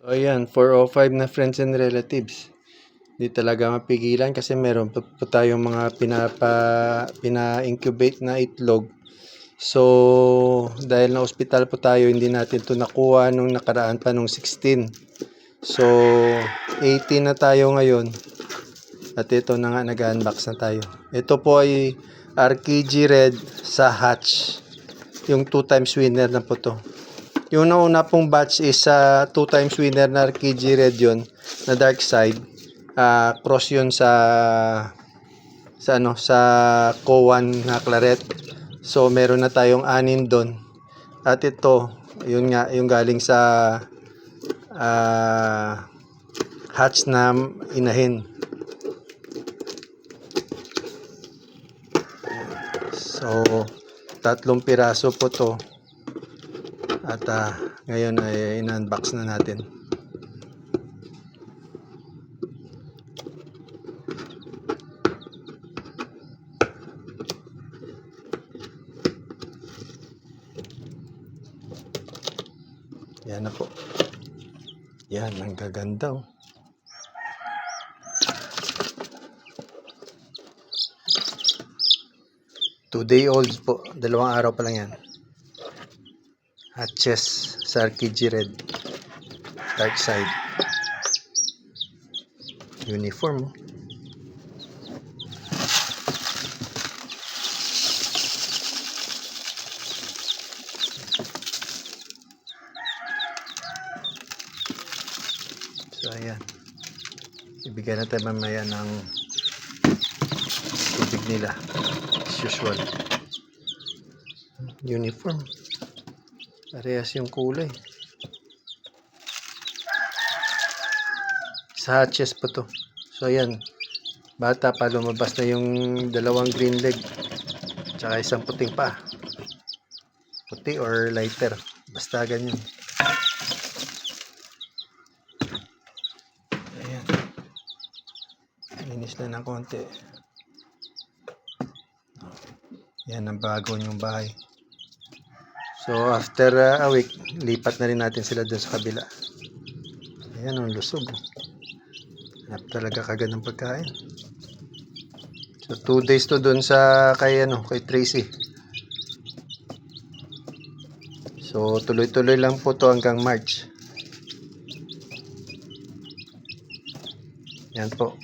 O yan, 405 na friends and relatives. Di talaga mapigilan kasi meron po tayong mga pina-incubate na itlog. So, dahil na ospital po tayo, hindi natin to nakuha nung nakaraan pa nung 16. So, 18 na tayo ngayon. At ito na nga, nag-unbox na tayo. Ito po ay RKG Red sa hatch. Yung 2 times winner na po to. Yung nauna pong batch is 2 times winner na RKG Red yun, na dark side. Cross yun sa Cowan na claret. So meron na tayong 6 doon. At ito, yun nga, yung galing sa hatch na inahin. So 3 piraso po to. At ngayon ay in-unbox na natin. Yan na po. Yan, ang gaganda oh. Two-day-olds po. 2 araw pa lang yan. Hatches sa RKG Red. Dark side. Uniform. So ayan. Ibigay natin mamaya ng tubig nila. As usual. Uniform. Parehas yung kulay. Sa hatches po to. So ayan. Bata pa, lumabas na yung 2 green leg. Tsaka 1 puting pa. Puti or lighter. Basta ganyan. Ayan. Linis na ng konti. Yan ang bago yung bahay. So after a week, lipat na rin natin sila doon sa kabila. Ayan ang lusog. Hanap talaga kagad ng pagkain. So 2 days to doon sa kay Tracy. So tuloy-tuloy lang po to hanggang March. Yan po.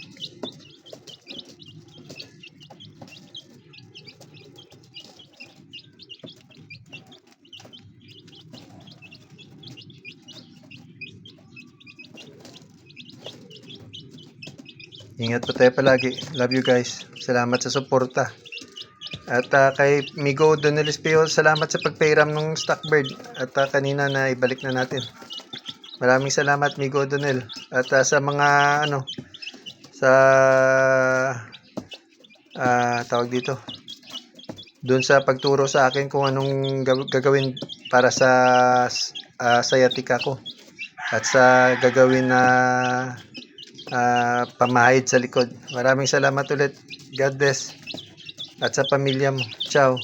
Ingat po tayo palagi. Love you guys. Salamat sa suporta. At kay Migo Donel Espeo, salamat sa pagpairam ng Stockbird. At kanina na ibalik na natin. Maraming salamat Migo Donel. At sa mga tawag dito. Doon sa pagturo sa akin kung anong gagawin para sa sciatica ko. At sa gagawin na pamahid sa likod. Maraming salamat ulit. God bless. At sa pamilya mo. Ciao.